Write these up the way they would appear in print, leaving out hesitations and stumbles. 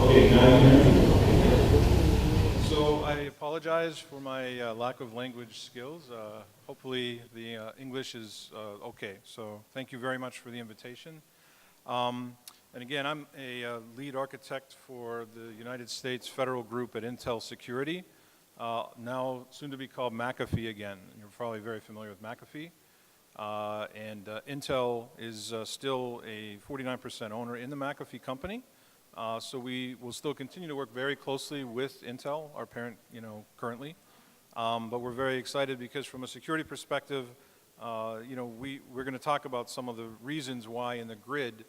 Okay, now you can. So I apologize for my lack of language skills. Hopefully the English is okay. So thank you very much for the invitation. And again, I'm a lead architect for the United States federal group at Intel Security, now soon to be called McAfee again. You're probably very familiar with McAfee. Intel is still a 49% owner in the McAfee company. So we will still continue to work very closely with Intel, our parent, currently. But we're very excited because from a security perspective, we're going to talk about some of the reasons why in the grid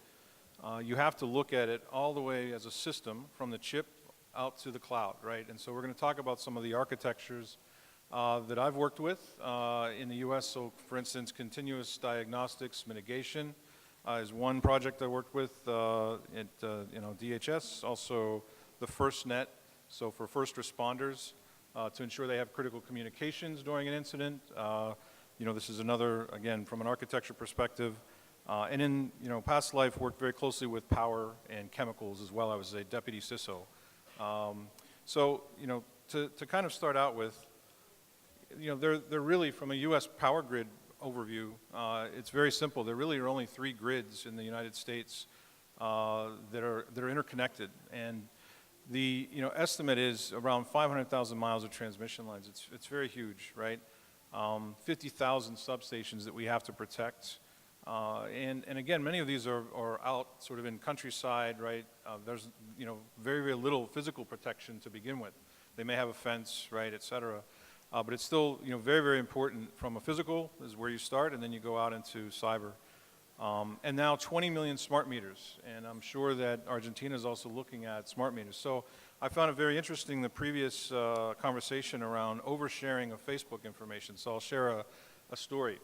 you have to look at it all the way as a system from the chip out to the cloud, right? And so we're going to talk about some of the architectures that I've worked with in the US. So for instance, continuous diagnostics mitigation is one project I worked with at DHS. Also the FirstNet, so for first responders to ensure they have critical communications during an incident. This is another, again, from an architecture perspective. And in past life, worked very closely with power and chemicals as well. I was a deputy CISO. To kind of start out with, they're really, from a U.S. power grid overview, it's very simple. There really are only 3 grids in the United States that are interconnected, and the estimate is around 500,000 miles of transmission lines. It's very huge, right? 50,000 substations that we have to protect, and again, many of these are out sort of in countryside, right? There's very, very little physical protection to begin with. They may have a fence, right, et cetera. But it's still, very, very important from a physical is where you start, and then you go out into cyber. And now 20 million smart meters, and I'm sure that Argentina is also looking at smart meters. So I found it very interesting, the previous conversation around oversharing of Facebook information. So I'll share a story.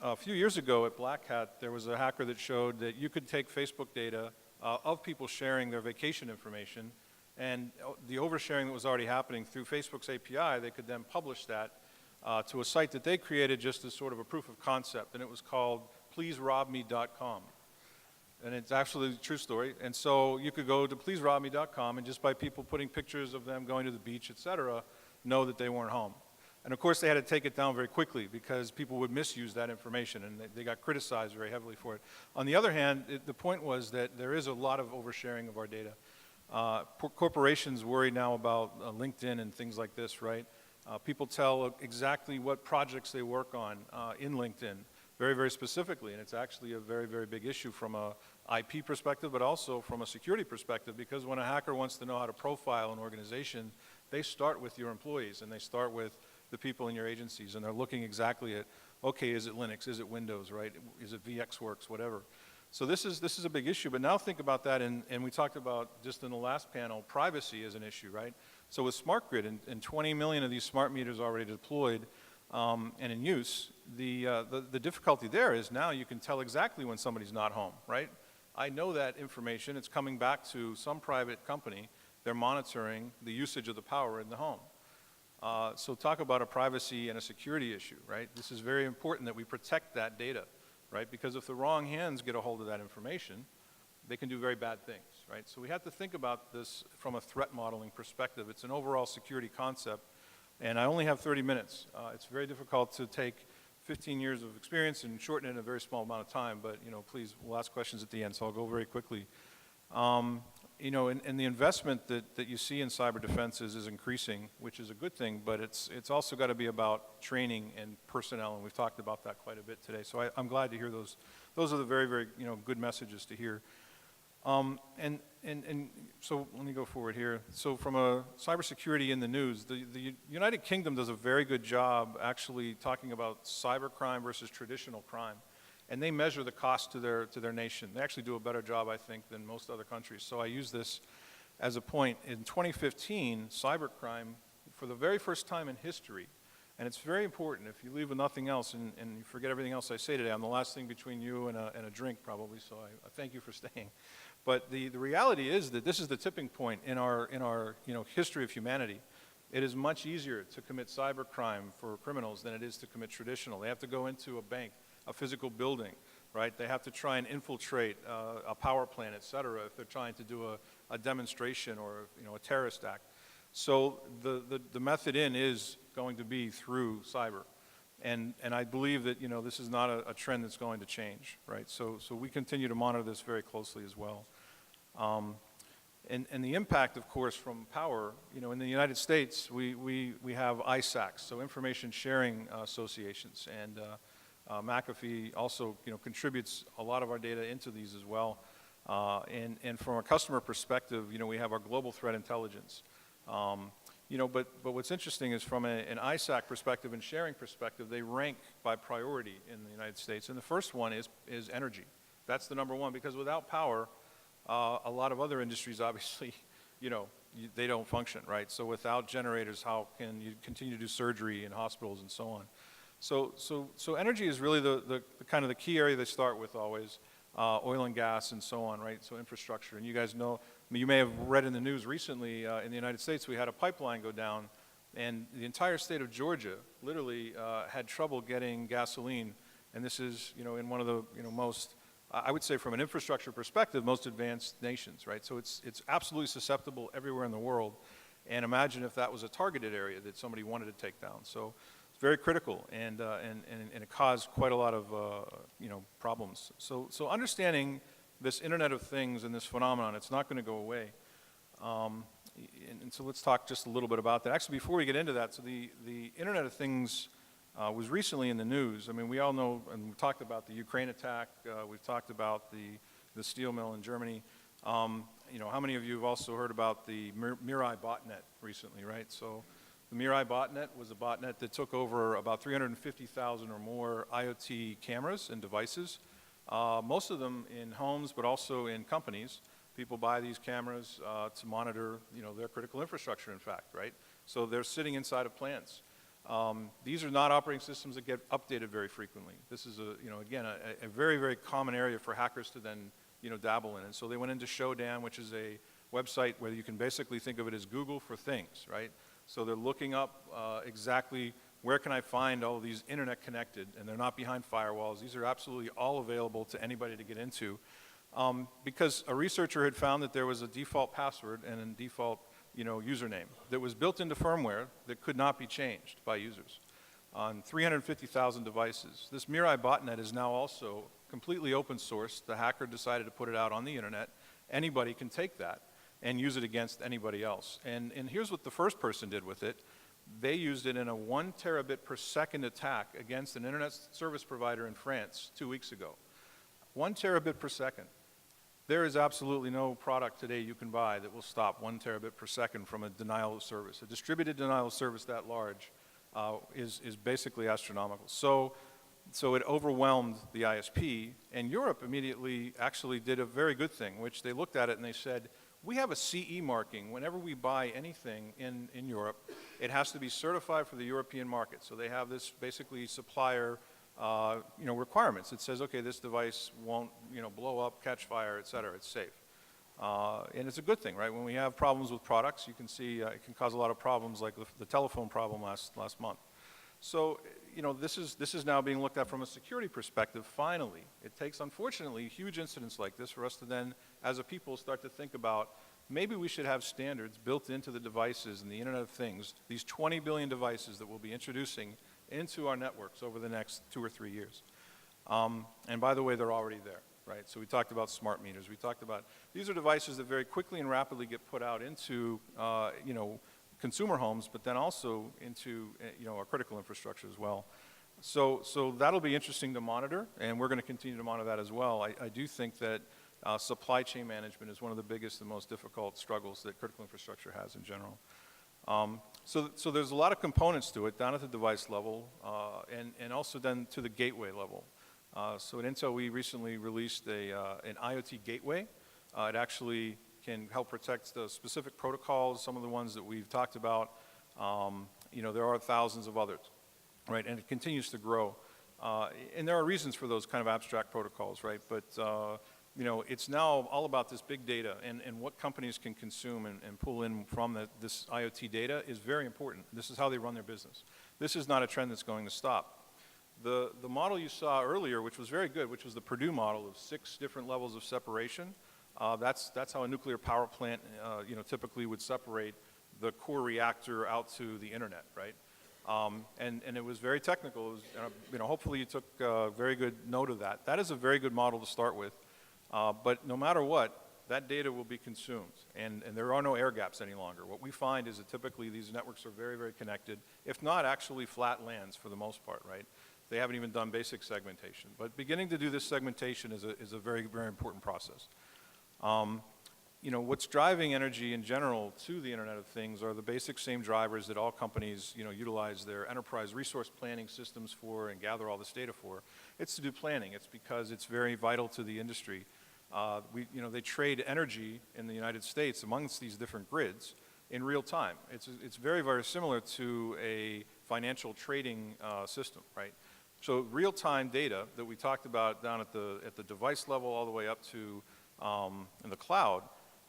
A few years ago at Black Hat, there was a hacker that showed that you could take Facebook data of people sharing their vacation information, and the oversharing that was already happening through Facebook's API, they could then publish that to a site that they created just as sort of a proof of concept, and it was called pleaserobme.com. And it's actually a true story. And so you could go to pleaserobme.com, and just by people putting pictures of them going to the beach, et cetera, know that they weren't home. And of course, they had to take it down very quickly because people would misuse that information, and they got criticized very heavily for it. On the other hand, the point was that there is a lot of oversharing of our data. Corporations worry now about LinkedIn and things like this, right? People tell exactly what projects they work on in LinkedIn, very, very specifically, and it's actually a very, very big issue from a IP perspective, but also from a security perspective, because when a hacker wants to know how to profile an organization, they start with your employees, and they start with the people in your agencies, and they're looking exactly at, okay, is it Linux, is it Windows, right? Is it VxWorks, whatever. So this is a big issue, but now think about that, and we talked about, just in the last panel, privacy is an issue, right? So with smart grid, and 20 million of these smart meters already deployed and in use, the difficulty there is now you can tell exactly when somebody's not home, right? I know that information, it's coming back to some private company, they're monitoring the usage of the power in the home. So talk about a privacy and a security issue, right? This is very important that we protect that data, right? Because if the wrong hands get a hold of that information, they can do very bad things, right? So we have to think about this from a threat modeling perspective. It's an overall security concept, and I only have 30 minutes. It's very difficult to take 15 years of experience and shorten it in a very small amount of time, but please, we'll ask questions at the end, so I'll go very quickly. And the investment that you see in cyber defenses is increasing, which is a good thing, but it's also got to be about training and personnel, and we've talked about that quite a bit today. So I'm glad to hear those. Those are the very, very good messages to hear. And so let me go forward here. So from a cybersecurity in the news, the United Kingdom does a very good job actually talking about cybercrime versus traditional crime. And they measure the cost to their nation. They actually do a better job, I think, than most other countries. So I use this as a point. In 2015, cybercrime, for the very first time in history, and it's very important, if you leave with nothing else and you forget everything else I say today, I'm the last thing between you and a drink probably, so I thank you for staying. But the reality is that this is the tipping point in our history of humanity. It is much easier to commit cybercrime for criminals than it is to commit traditional. They have to go into a bank, a physical building. right? They have to try and infiltrate a power plant, et cetera, if they're trying to do a demonstration or, you know, a terrorist act. So the method in is going to be through cyber. And I believe that, you know, this is not a trend that's going to change, right? So we continue to monitor this very closely as well. And the impact, of course, from power, you know, in the United States, we have ISACs, so information sharing associations, and McAfee also, you know, contributes a lot of our data into these as well. And from a customer perspective, you know, we have our global threat intelligence. You know, but what's interesting is from an ISAC perspective and sharing perspective, they rank by priority in the United States. And the first one is energy. That's the number one, because without power, a lot of other industries, obviously, you know, they don't function, right? So without generators, how can you continue to do surgery in hospitals and so on? So energy is really the kind of the key area they start with always, oil and gas and so on, right? So infrastructure. And you guys know, I mean, you may have read in the news recently, in the United States, we had a pipeline go down, and the entire state of Georgia literally had trouble getting gasoline. And this is, you know, in one of the, you know, most, I would say from an infrastructure perspective, most advanced nations, right? So it's absolutely susceptible everywhere in the world. And imagine if that was a targeted area that somebody wanted to take down. So it's very critical, and it caused quite a lot of, you know, problems. So understanding this Internet of Things and this phenomenon, it's not going to go away. And so let's talk just a little bit about that. Actually, before we get into that, so the Internet of Things was recently in the news. I mean, we all know, and we've talked about the Ukraine attack, we've talked about the steel mill in Germany. You know, how many of you have also heard about the Muri botnet recently, right? So the Muri botnet was a botnet that took over about 350,000 or more IoT cameras and devices, most of them in homes, but also in companies. People buy these cameras to monitor, you know, their critical infrastructure, in fact, right? So they're sitting inside of plants. These are not operating systems that get updated very frequently. This is you know, again, a very, very common area for hackers to then, you know, dabble in. And so they went into Shodan, which is a website where you can basically think of it as Google for things, right? So they're looking up exactly where can I find all of these internet connected, and they're not behind firewalls. These are absolutely all available to anybody to get into. Because a researcher had found that there was a default password and a default, you know, username that was built into firmware that could not be changed by users on 350,000 devices. This Muri botnet is now also completely open source. The hacker decided to put it out on the internet. Anybody can take that and use it against anybody else. And here's what the first person did with it. They used it in a 1 terabit per second attack against an internet service provider in France 2 weeks ago. 1 terabit per second. There is absolutely no product today you can buy that will stop 1 terabit per second from a denial of service. A distributed denial of service that large is basically astronomical. So it overwhelmed the ISP, and Europe immediately actually did a very good thing, which they looked at it and they said, we have a CE marking. Whenever we buy anything in Europe, it has to be certified for the European market. So they have this basically supplier you know, requirements. It says, okay, this device won't, you know, blow up, catch fire, et cetera. It's safe. And it's a good thing, right? When we have problems with products, you can see it can cause a lot of problems, like the telephone problem last month. So, you know, this is now being looked at from a security perspective, finally. It takes, unfortunately, huge incidents like this for us to then, as a people, start to think about maybe we should have standards built into the devices and the Internet of Things, these 20 billion devices that we'll be introducing into our networks over the next 2 or 3 years. And by the way, they're already there, right? So we talked about smart meters. We talked about, these are devices that very quickly and rapidly get put out into, you know, consumer homes, but then also into, you know, our critical infrastructure as well. So that'll be interesting to monitor, and we're going to continue to monitor that as well. I do think that supply chain management is one of the biggest and most difficult struggles that critical infrastructure has in general. So there's a lot of components to it, down at the device level, and also then to the gateway level. So at Intel, we recently released an IoT gateway. It actually can help protect the specific protocols, some of the ones that we've talked about. You know, there are thousands of others, right? And it continues to grow. And there are reasons for those kind of abstract protocols, right? But you know, it's now all about this big data, and what companies can consume and pull in from this IoT data is very important. This is how they run their business. This is not a trend that's going to stop. The model you saw earlier, which was very good, which was the Purdue model of 6 different levels of separation, that's how a nuclear power plant, typically would separate the core reactor out to the internet, right? And it was very technical. It was, hopefully you took very good note of that. That is a very good model to start with. But no matter what, that data will be consumed, and there are no air gaps any longer. What we find is that typically these networks are very, very connected, if not actually flat lands for the most part, right? They haven't even done basic segmentation. But beginning to do this segmentation is a very, very important process. What's driving energy in general to the Internet of Things are the basic same drivers that all companies, utilize their enterprise resource planning systems for and gather all this data for. It's to do planning. It's because it's very vital to the industry. They trade energy in the United States amongst these different grids in real time. It's very, very similar to a financial trading system, right? So real-time data that we talked about down at the device level all the way up to in the cloud,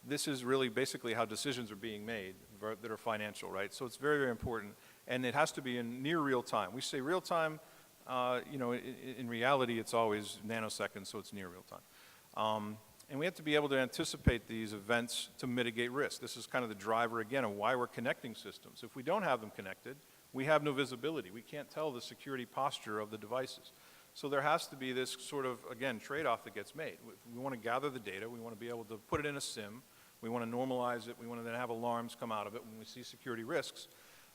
this is really basically how decisions are being made that are financial, right? So it's very, very important, and it has to be in near real time. We say real time, in reality it's always nanoseconds, so it's near real time. And we have to be able to anticipate these events to mitigate risk. This is kind of the driver, again, of why we're connecting systems. If we don't have them connected, we have no visibility. We can't tell the security posture of the devices. So there has to be this sort of, again, trade-off that gets made. We want to gather the data. We want to be able to put it in a SIM. We want to normalize it. We want to then have alarms come out of it when we see security risks.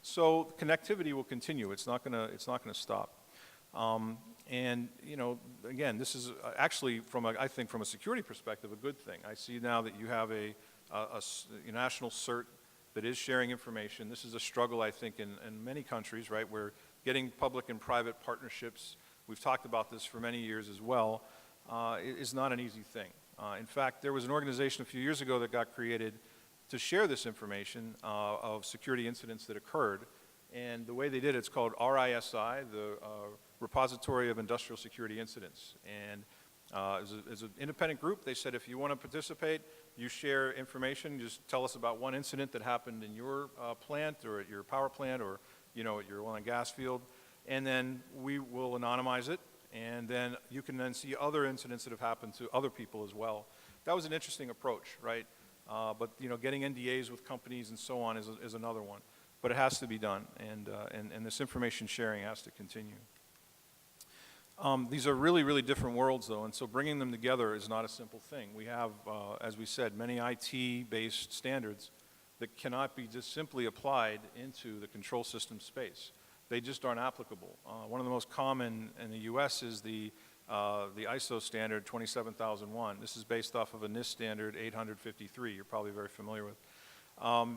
So connectivity will continue. It's not going to stop. And again, this is actually I think from a security perspective, a good thing. I see now that you have a national CERT that is sharing information. This is a struggle, I think, in many countries, right? Where getting public and private partnerships, we've talked about this for many years as well, is not an easy thing. In fact, there was an organization a few years ago that got created to share this information of security incidents that occurred. And the way they did it's called RISI, the Repository of Industrial Security Incidents. And as an independent group, they said if you want to participate, you share information, just tell us about one incident that happened in your plant or at your power plant or at your oil and gas field, and then we will anonymize it, and then you can then see other incidents that have happened to other people as well. That was an interesting approach, right? But getting NDAs with companies and so on is another one. But it has to be done, and this information sharing has to continue. These are really, really different worlds, though, and so bringing them together is not a simple thing. We have, as we said, many IT-based standards that cannot be just simply applied into the control system space. They just aren't applicable. One of the most common in the U.S. is the ISO standard 27001. This is based off of a NIST standard 853. You're probably very familiar with.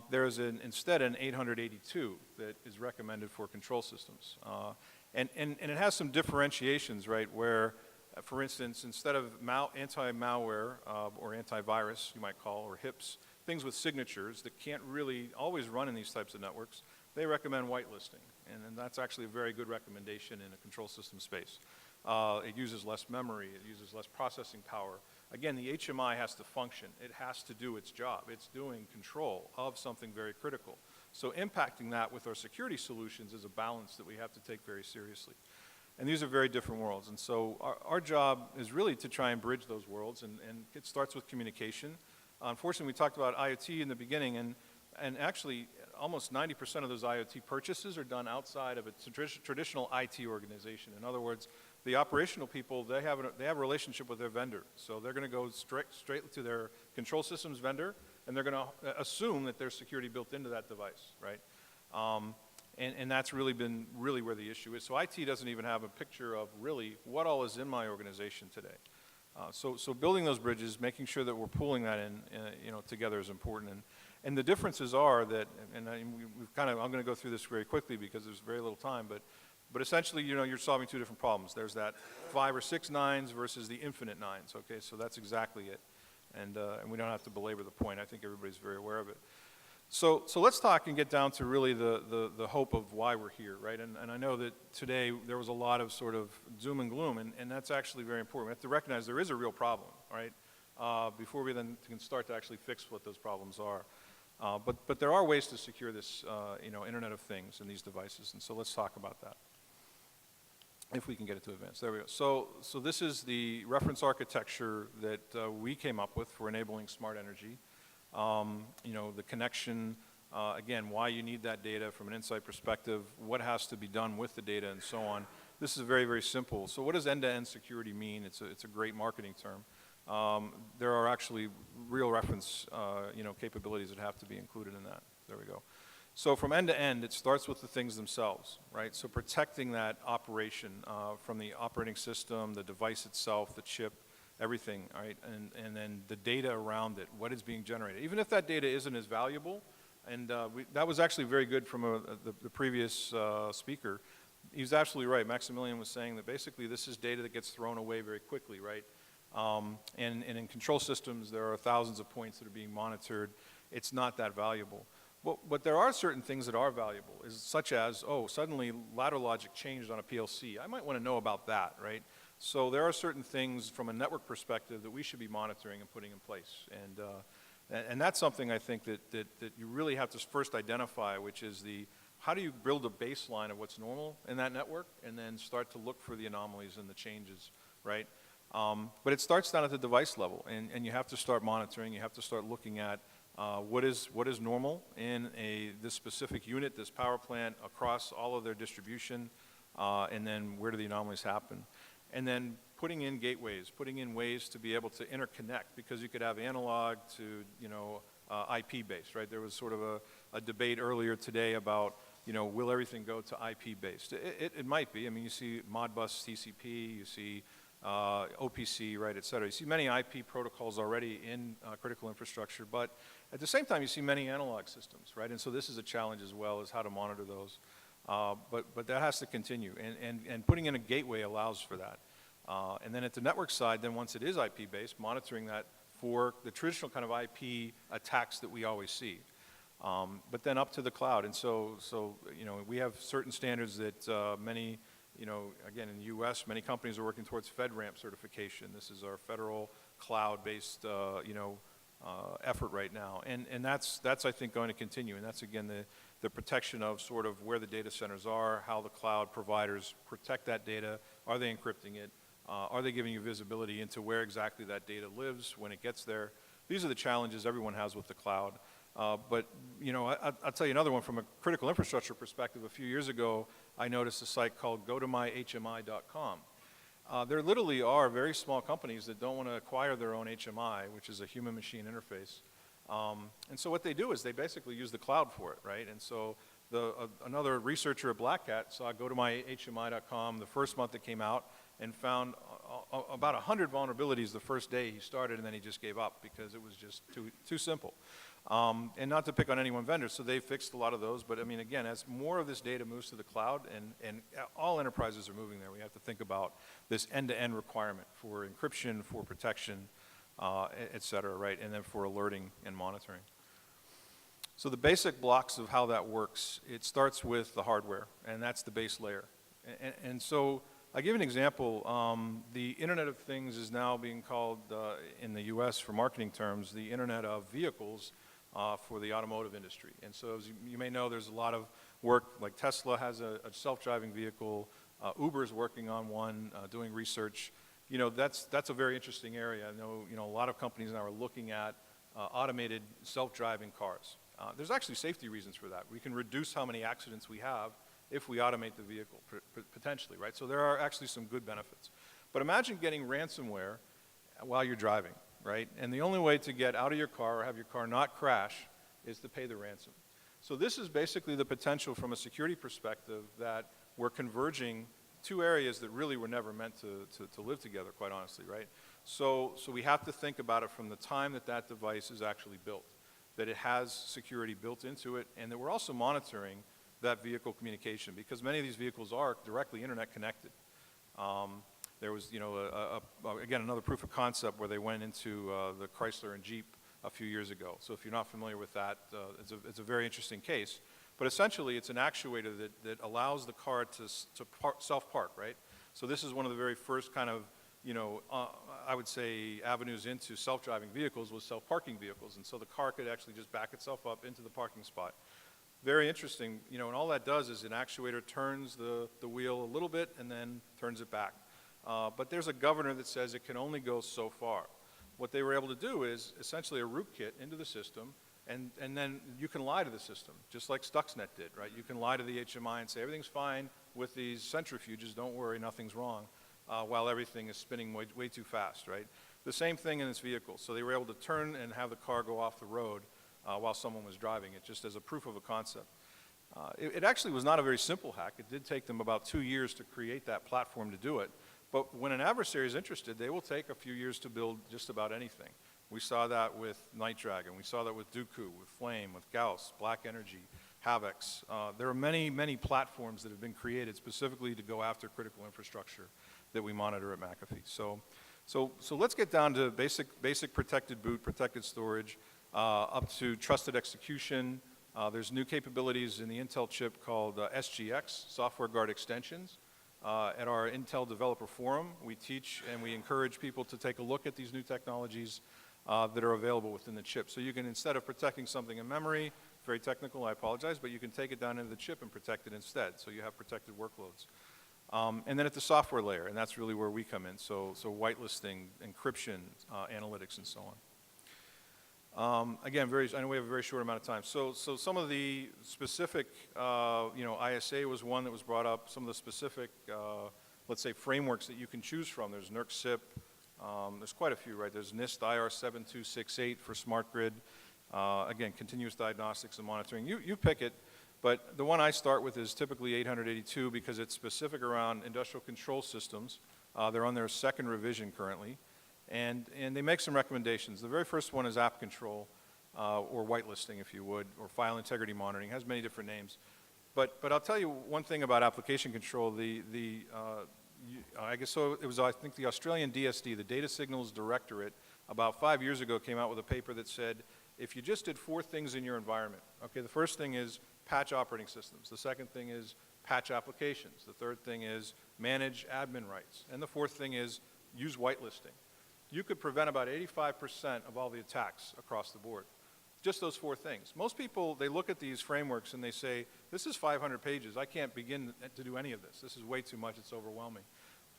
There is instead an 882 that is recommended for control systems. And it has some differentiations, right, where, for instance, instead of anti-malware or antivirus, you might call, or HIPS, things with signatures that can't really always run in these types of networks, they recommend whitelisting. And that's actually a very good recommendation in a control system space. It uses less memory. It uses less processing power. Again, the HMI has to function. It has to do its job. It's doing control of something very critical. So impacting that with our security solutions is a balance that we have to take very seriously. And these are very different worlds. And so our job is really to try and bridge those worlds, and it starts with communication. Unfortunately, we talked about IoT in the beginning, and actually almost 90% of those IoT purchases are done outside of a traditional IT organization. In other words, the operational people, they have a relationship with their vendor. So they're going to go straight to their control systems vendor, and they're going to assume that there's security built into that device, right? And that's really been where the issue is. So IT doesn't even have a picture of really what all is in my organization today. So building those bridges, making sure that we're pulling that in, together is important. And the differences are that, and I'm going to go through this very quickly because there's very little time, but essentially, you're solving two different problems. There's that 5 or 6 nines versus the infinite nines, okay? So that's exactly it. And we don't have to belabor the point. I think everybody's very aware of it. So let's talk and get down to really the hope of why we're here, right? And I know that today there was a lot of sort of doom and gloom, and that's actually very important. We have to recognize there is a real problem, right? Before we then can start to actually fix what those problems are. But there are ways to secure this, Internet of Things and these devices, and so let's talk about that. if we can get it to advance. There we go. So this is the reference architecture that we came up with for enabling smart energy. You know, the connection, again, why you need that data from an insight perspective, what has to be done with the data, and so on. This is very, very simple. So what does end-to-end security mean? It's a great marketing term. There are actually real reference, you know, capabilities that have to be included in that. There we go. So from end to end, it starts with the things themselves, right? So protecting that operation from the operating system, the device itself, the chip, everything, right? And then the data around it, what is being generated. Even if that data isn't as valuable, and that was actually very good from the previous speaker. He was absolutely right. Maximilian was saying that basically this is data that gets thrown away very quickly, right? And in control systems, there are thousands of points that are being monitored. It's not that valuable. But there are certain things that are valuable, such as, oh, suddenly ladder logic changed on a PLC. I might want to know about that, right? So there are certain things from a network perspective that we should be monitoring and putting in place. And that's something I think that you really have to first identify, which is how do you build a baseline of what's normal in that network and then start to look for the anomalies and the changes, right? But it starts down at the device level, and you have to start monitoring, you have to start looking at what is normal in this specific unit, this power plant, across all of their distribution, and then where do the anomalies happen. And then putting in gateways, putting in ways to be able to interconnect, because you could have analog to, you know, IP-based, right? There was sort of a debate earlier today about, you know, will everything go to IP-based? It might be. I mean, you see Modbus TCP, you see OPC, right, et cetera. You see many IP protocols already in critical infrastructure, but at the same time, you see many analog systems, right? And so this is a challenge as well, is how to monitor those. But that has to continue, and putting in a gateway allows for that. And then at the network side, then once it is IP-based, monitoring that for the traditional kind of IP attacks that we always see. But then up to the cloud, and so you know, we have certain standards that many, you know, again in the U.S., many companies are working towards FedRAMP certification. This is our federal cloud-based, you know, effort right now, and that's I think going to continue, and that's again the protection of sort of where the data centers are, how the cloud providers protect that data. Are they encrypting it? Are they giving you visibility into where exactly that data lives when it gets there? These are the challenges everyone has with the cloud. But you know, I'll tell you another one from a critical infrastructure perspective. A few years ago, I noticed a site called gotomyhmi.com. There literally are very small companies that don't want to acquire their own HMI, which is a human-machine interface. And so what they do is they basically use the cloud for it, right? And so another researcher at Black Hat saw gotomyhmi.com the first month it came out and found about 100 vulnerabilities the first day he started, and then he just gave up because it was just too simple. And not to pick on any one vendor, so they fixed a lot of those, but I mean, again, as more of this data moves to the cloud, and all enterprises are moving there, we have to think about this end-to-end requirement for encryption, for protection, et cetera, right, and then for alerting and monitoring. So the basic blocks of how that works, it starts with the hardware, and that's the base layer. And so I'll give an example. The Internet of Things is now being called, in the US for marketing terms, the Internet of Vehicles for the automotive industry. And so as you may know, there's a lot of work, like Tesla has a self-driving vehicle, Uber's working on one, doing research. You know, that's a very interesting area. I know, you know, a lot of companies now are looking at automated self-driving cars. There's actually safety reasons for that. We can reduce how many accidents we have if we automate the vehicle, potentially, right? So there are actually some good benefits. But imagine getting ransomware while you're driving, right? And the only way to get out of your car or have your car not crash is to pay the ransom. So this is basically the potential from a security perspective that we're converging two areas that really were never meant to live together, quite honestly, right? So we have to think about it from the time that that device is actually built, that it has security built into it, and that we're also monitoring that vehicle communication, because many of these vehicles are directly internet connected. There was, you know, again, another proof of concept where they went into the Chrysler and Jeep a few years ago. So if you're not familiar with that, it's a very interesting case. But essentially, it's an actuator that allows the car to self-park, right? So this is one of the very first kind of, you know, I would say avenues into self-driving vehicles was self-parking vehicles. And so the car could actually just back itself up into the parking spot. Very interesting, you know, and all that does is an actuator turns the wheel a little bit and then turns it back. But there's a governor that says it can only go so far. What they were able to do is essentially a rootkit into the system, and then you can lie to the system, just like Stuxnet did, right? You can lie to the HMI and say everything's fine with these centrifuges, don't worry, nothing's wrong, while everything is spinning way too fast, right? The same thing in this vehicle. So they were able to turn and have the car go off the road while someone was driving it, just as a proof of a concept. It actually was not a very simple hack. It did take them about 2 years to create that platform to do it. But when an adversary is interested, they will take a few years to build just about anything. We saw that with Night Dragon. We saw that with Dooku, with Flame, with Gauss, Black Energy, Havocs. There are many, many platforms that have been created specifically to go after critical infrastructure that we monitor at McAfee. So let's get down to basic protected boot, protected storage, up to trusted execution. There's new capabilities in the Intel chip called SGX, Software Guard Extensions. At our Intel Developer Forum, we teach and we encourage people to take a look at these new technologies that are available within the chip. So you can, instead of protecting something in memory, very technical, I apologize, but you can take it down into the chip and protect it instead, so you have protected workloads. And then at the software layer, and that's really where we come in, so whitelisting, encryption, analytics, and so on. Again, I know we have a very short amount of time. So some of the specific, you know, ISA was one that was brought up. Some of the specific, let's say, frameworks that you can choose from. There's NERC SIP. There's quite a few, right? There's NIST IR 7268 for smart grid. Again, continuous diagnostics and monitoring. You pick it, but the one I start with is typically 882 because it's specific around industrial control systems. They're on their second revision currently. And they make some recommendations. The very first one is app control, or whitelisting, if you would, or file integrity monitoring. It has many different names. But I'll tell you one thing about application control. I guess so. It was, I think, the Australian DSD, the Data Signals Directorate, about 5 years ago came out with a paper that said, if you just did 4 things in your environment, okay, the first thing is patch operating systems. The second thing is patch applications. The third thing is manage admin rights. And the fourth thing is use whitelisting. You could prevent about 85% of all the attacks across the board. Just those 4 things. Most people, they look at these frameworks and they say, this is 500 pages. I can't begin to do any of this. This is way too much. It's overwhelming.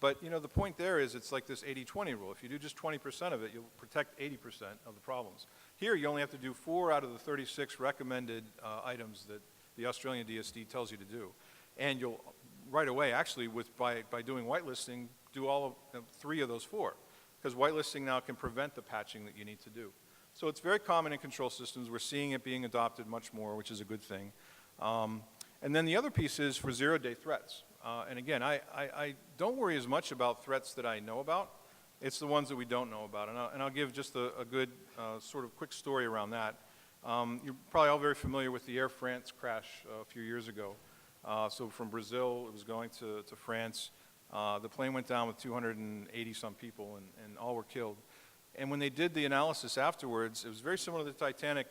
But, you know, the point there is it's like this 80-20 rule. If you do just 20% of it, you'll protect 80% of the problems. Here, you only have to do 4 out of the 36 recommended items that the Australian DSD tells you to do. And you'll, right away, actually, by doing whitelisting, do all of 3 of those 4. Because whitelisting now can prevent the patching that you need to do. So it's very common in control systems. We're seeing it being adopted much more, which is a good thing. And then the other piece is for zero-day threats. And again, I don't worry as much about threats that I know about. It's the ones that we don't know about. And I'll give just a good sort of quick story around that. You're probably all very familiar with the Air France crash a few years ago. So from Brazil, it was going to France. The plane went down with 280-some people, and all were killed. And when they did the analysis afterwards, it was very similar to the Titanic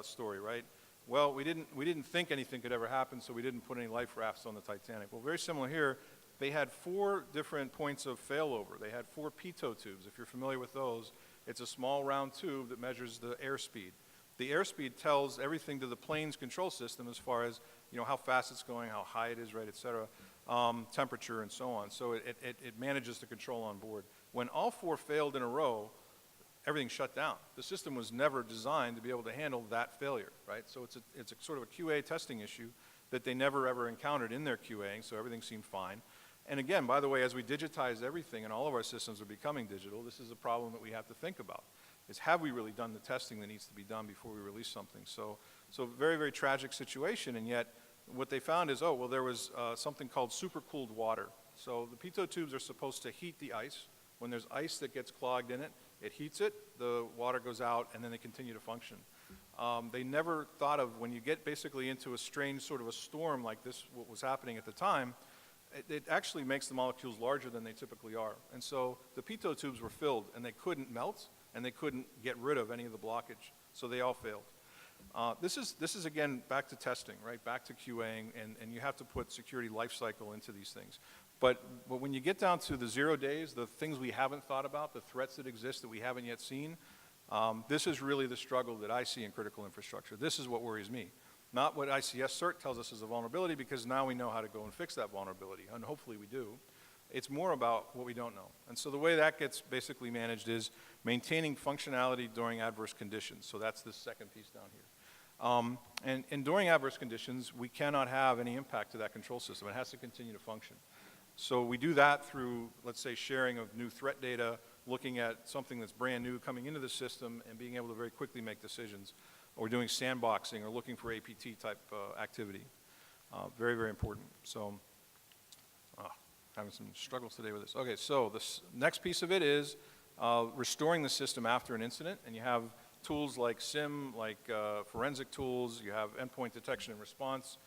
story, right? Well, we didn't think anything could ever happen, so we didn't put any life rafts on the Titanic. Well, very similar here. They had 4 different points of failover. They had 4 pitot tubes. If you're familiar with those, it's a small round tube that measures the airspeed. The airspeed tells everything to the plane's control system as far as, you know, how fast it's going, how high it is, right, et cetera. Temperature and so on. So it manages the control on board. When all 4 failed in a row, everything shut down. The system was never designed to be able to handle that failure, right? So it's a sort of a QA testing issue that they never ever encountered in their QAing, so everything seemed fine. And again, by the way, as we digitize everything and all of our systems are becoming digital, this is a problem that we have to think about, is have we really done the testing that needs to be done before we release something? So very, very tragic situation, and yet what they found is, oh, well, there was something called supercooled water. So the pitot tubes are supposed to heat the ice. When there's ice that gets clogged in it, it heats it, the water goes out, and then they continue to function. They never thought of when you get basically into a strange sort of a storm like this, what was happening at the time, it actually makes the molecules larger than they typically are. And so the pitot tubes were filled, and they couldn't melt, and they couldn't get rid of any of the blockage. So they all failed. This is again, back to testing, right? Back to QAing, and you have to put security lifecycle into these things. But when you get down to the 0 days, the things we haven't thought about, the threats that exist that we haven't yet seen, this is really the struggle that I see in critical infrastructure. This is what worries me. Not what ICS CERT tells us is a vulnerability, because now we know how to go and fix that vulnerability, and hopefully we do. It's more about what we don't know. And so the way that gets basically managed is maintaining functionality during adverse conditions. So that's the second piece down here. And during adverse conditions, we cannot have any impact to that control system. It has to continue to function. So we do that through, let's say, sharing of new threat data, looking at something that's brand new coming into the system and being able to very quickly make decisions, or doing sandboxing or looking for APT type activity. Very, very important. So having some struggles today with this. Okay, so this next piece of it is restoring the system after an incident, and you have tools like SIM, like forensic tools, you have endpoint detection and response.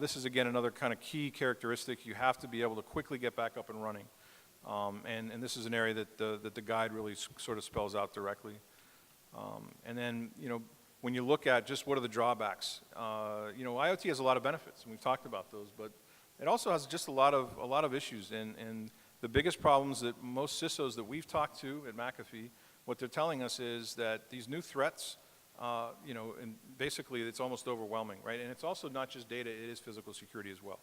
This is, again, another kind of key characteristic. You have to be able to quickly get back up and running. And this is an area that the guide really sort of spells out directly. And then, when you look at just what are the drawbacks, IoT has a lot of benefits, and we've talked about those, but it also has just a lot of issues. And the biggest problems that most CISOs that we've talked to at McAfee, what they're telling us is that these new threats, and basically it's almost overwhelming, right? And it's also not just data, it is physical security as well.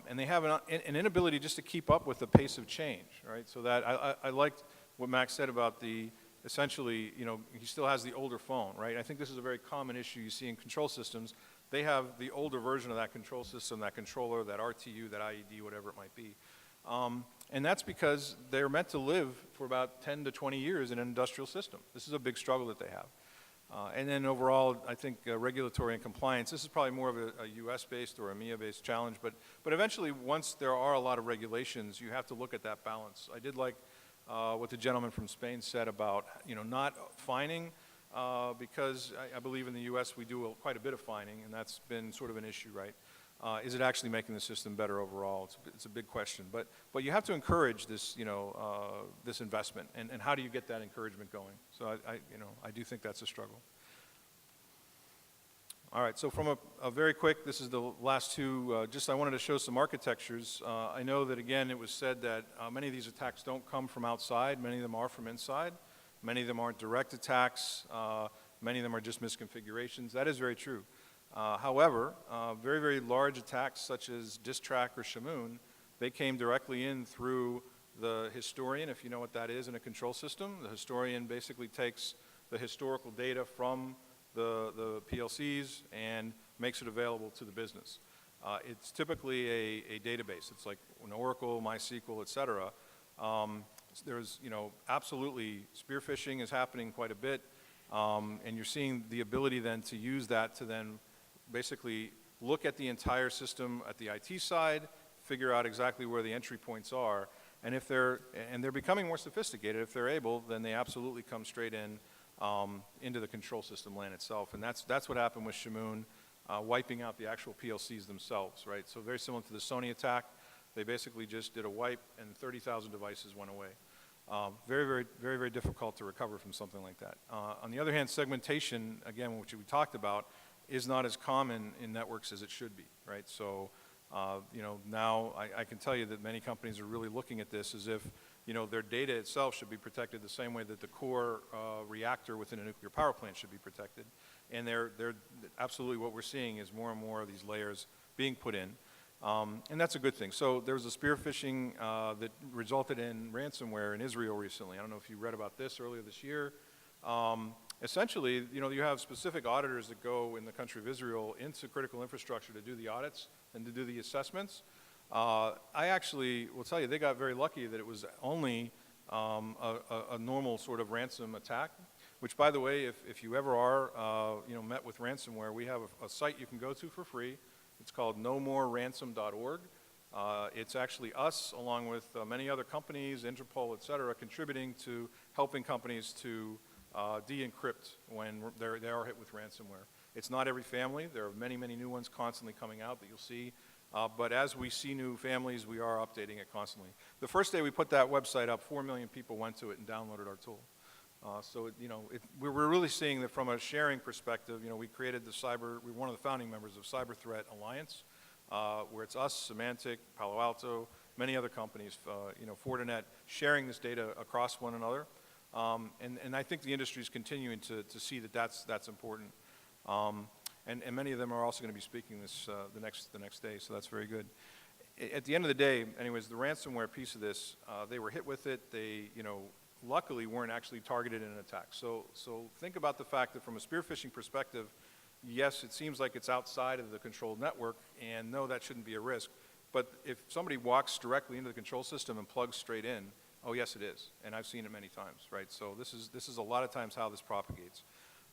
And they have an inability just to keep up with the pace of change, right? So that I liked what Max said about essentially, he still has the older phone, right? I think this is a very common issue you see in control systems. They have the older version of that control system, that controller, that RTU, that IED, whatever it might be. And that's because they're meant to live for about 10 to 20 years in an industrial system. This is a big struggle that they have. And then overall, I think regulatory and compliance, this is probably more of a US-based or EMEA-based challenge, but eventually, once there are a lot of regulations, you have to look at that balance. I did like what the gentleman from Spain said about, not fining, because I believe in the US we do quite a bit of fining, and that's been sort of an issue, right? Is it actually making the system better overall? It's a big question, but you have to encourage this, this investment, and how do you get that encouragement going? So I do think that's a struggle. All right, so from a very quick, this is the last two, I wanted to show some architectures. I know that, again, it was said that many of these attacks don't come from outside, many of them are from inside. Many of them aren't direct attacks, many of them are just misconfigurations. That is very true. However, very, very large attacks such as Distrack or Shamoon, they came directly in through the historian, if you know what that is in a control system. The historian basically takes the historical data from the PLCs and makes it available to the business. It's typically a database. It's like an Oracle, MySQL, et cetera. There's, absolutely spear phishing is happening quite a bit, and you're seeing the ability then to use that to then basically look at the entire system at the IT side, figure out exactly where the entry points are, and if they're becoming more sophisticated. If they're able, then they absolutely come straight in into the control system LAN itself, and that's what happened with Shamoon, wiping out the actual PLCs themselves, right? So very similar to the Sony attack. They basically just did a wipe, and 30,000 devices went away. Very, very, very, very difficult to recover from something like that. On the other hand, segmentation, again, which we talked about, is not as common in networks as it should be, right? So, now I can tell you that many companies are really looking at this as if, their data itself should be protected the same way that the core reactor within a nuclear power plant should be protected. And they're absolutely what we're seeing is more and more of these layers being put in. And that's a good thing. So there was a spear phishing that resulted in ransomware in Israel recently. I don't know if you read about this earlier this year. Essentially, you have specific auditors that go in the country of Israel into critical infrastructure to do the audits and to do the assessments. I actually will tell you, they got very lucky that it was only a normal sort of ransom attack, which, by the way, if you ever are, met with ransomware, we have a site you can go to for free. It's called nomoreransom.org. It's actually us, along with many other companies, Interpol, et cetera, contributing to helping companies to de-encrypt when they are hit with ransomware. It's not every family. There are many, many new ones constantly coming out that you'll see. But as we see new families, we are updating it constantly. The first day we put that website up, 4 million people went to it and downloaded our tool. So, we're really seeing that from a sharing perspective. We created we're one of the founding members of Cyber Threat Alliance, where it's us, Symantec, Palo Alto, many other companies, Fortinet, sharing this data across one another. And I think the industry is continuing to see that that's important. And many of them are also going to be speaking this the next day, so that's very good. At the end of the day, anyways, the ransomware piece of this, they were hit with it. They, luckily weren't actually targeted in an attack. So think about the fact that from a spear phishing perspective, yes, it seems like it's outside of the controlled network, and no, that shouldn't be a risk. But if somebody walks directly into the control system and plugs straight in, oh yes, it is, and I've seen it many times, right? So this is a lot of times how this propagates.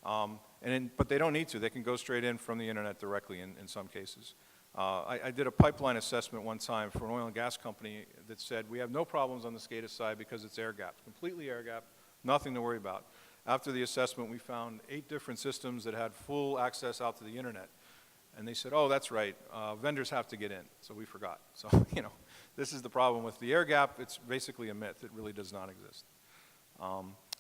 But they don't need to. They can go straight in from the internet directly in some cases. I did a pipeline assessment one time for an oil and gas company that said we have no problems on the SCADA side because it's air-gapped, completely air-gapped, nothing to worry about. After the assessment, we found 8 different systems that had full access out to the internet. And they said, oh, that's right, vendors have to get in. So we forgot. So, this is the problem with the air gap. It's basically a myth. It really does not exist.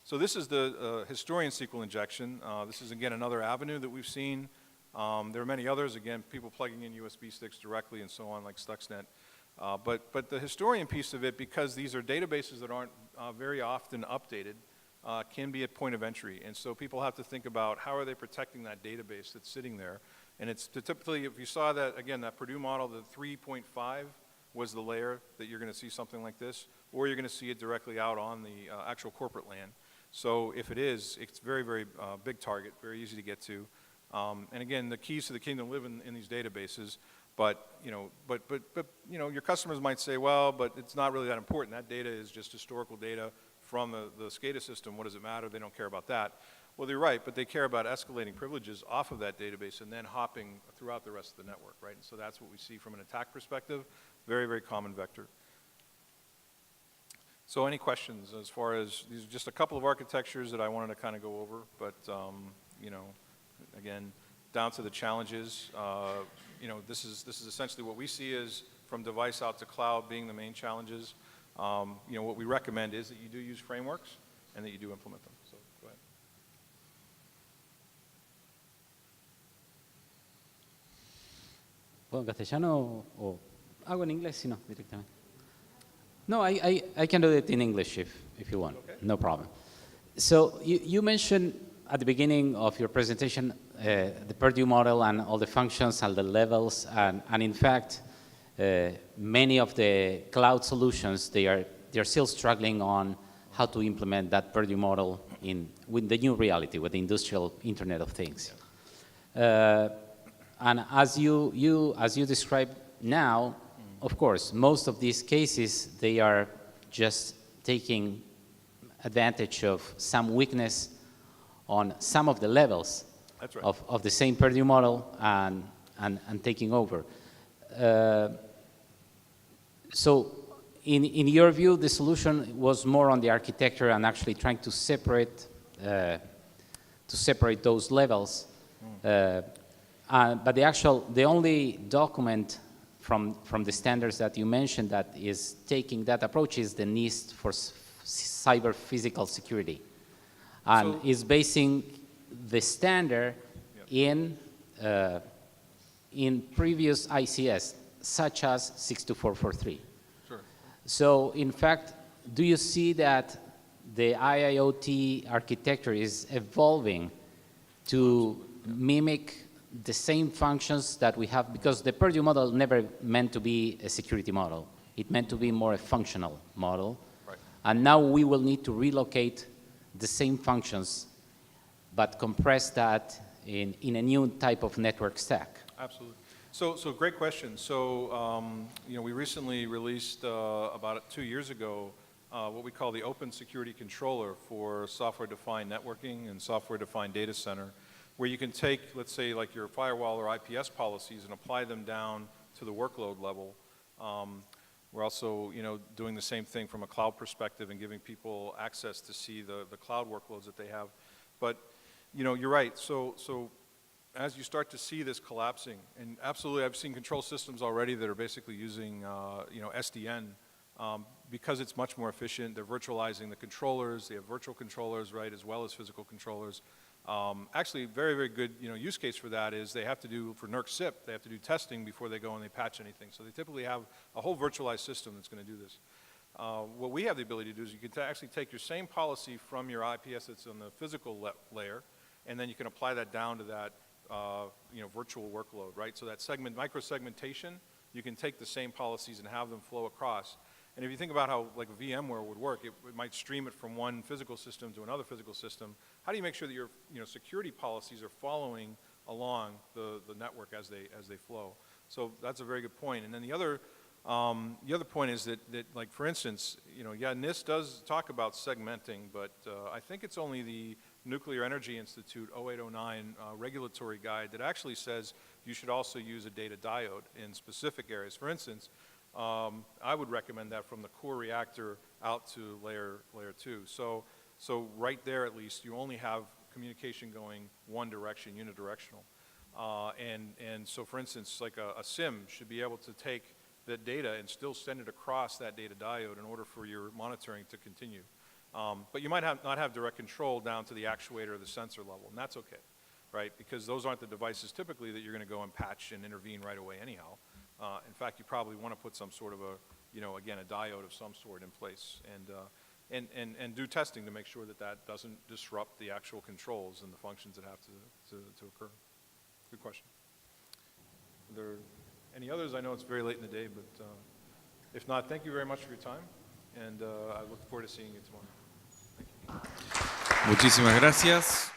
So this is the historian SQL injection. This is, again, another avenue that we've seen. There are many others, again, people plugging in USB sticks directly and so on, like Stuxnet. But the historian piece of it, because these are databases that aren't very often updated, can be a point of entry. And so people have to think about how are they protecting that database that's sitting there. And it's typically, if you saw that, again, that Purdue model, the 3.5 was the layer that you're going to see something like this, or you're going to see it directly out on the actual corporate LAN. So if it is, it's very, very big target, very easy to get to. And again, the keys to the kingdom live in these databases. But your customers might say, well, but it's not really that important. That data is just historical data from the SCADA system. What does it matter? They don't care about that. Well, they're right, but they care about escalating privileges off of that database and then hopping throughout the rest of the network, right? And so that's what we see from an attack perspective. Very, very common vector. So any questions as far as, these are just a couple of architectures that I wanted to kind of go over, but again, down to the challenges, this is essentially what we see as from device out to cloud being the main challenges. What we recommend is that you do use frameworks and that you do implement them. So go ahead. ¿Puedo en castellano o hago en inglés si no directamente? No, I can do it in English if you want. Okay. No problem. So you mentioned at the beginning of your presentation the Purdue model and all the functions and the levels, and in fact, many of the cloud solutions, they're still struggling on how to implement that Purdue model with the new reality, with the industrial Internet of Things. And as you described now, of course, most of these cases, they are just taking advantage of some weakness on some of the levels. That's right. of the same Purdue model and taking over. So in your view, the solution was more on the architecture and actually trying to separate those levels. But the only document from the standards that you mentioned that is taking that approach is the NIST for cyber physical security, and so, is basing the standard in previous ICS, such as 62443. Sure. So in fact, do you see that the IIoT architecture is evolving to mimic the same functions that we have? Because the Purdue model never meant to be a security model. It meant to be more a functional model. Right. And now we will need to relocate the same functions, but compress that in a new type of network stack. Absolutely. So great question. So, we recently released about 2 years ago what we call the Open Security Controller for software-defined networking and software-defined data center, where you can take, let's say, like your firewall or IPS policies and apply them down to the workload level. We're also, doing the same thing from a cloud perspective and giving people access to see the cloud workloads that they have. But, you're right. So as you start to see this collapsing, and absolutely, I've seen control systems already that are basically using, SDN because it's much more efficient. They're virtualizing the controllers. They have virtual controllers, right, as well as physical controllers. Actually, very, very good use case for that is they have to do, for NERC SIP, they have to do testing before they go and they patch anything. So they typically have a whole virtualized system that's going to do this. What we have the ability to do is you can actually take your same policy from your IPS that's on the physical layer, and then you can apply that down to that virtual workload, right? So that micro-segmentation, you can take the same policies and have them flow across. And if you think about how like VMware would work, it might stream it from one physical system to another physical system. How do you make sure that your security policies are following along the network as they flow? So that's a very good point. And then the other point is that like for instance, NIST does talk about segmenting, but I think it's only the Nuclear Energy Institute 0809 regulatory guide that actually says you should also use a data diode in specific areas. For instance, I would recommend that from the core reactor out to layer 2. So right there at least, you only have communication going one direction, unidirectional. And so for instance, like a SIM should be able to take that data and still send it across that data diode in order for your monitoring to continue. But you might not have direct control down to the actuator or the sensor level, and that's okay, right? Because those aren't the devices typically that you're going to go and patch and intervene right away anyhow. In fact, you probably want to put some sort of again, a diode of some sort in place and do testing to make sure that doesn't disrupt the actual controls and the functions that have to occur. Good question. Are there any others? I know it's very late in the day, but if not, thank you very much for your time, and I look forward to seeing you tomorrow. Thank you. Muchísimas gracias.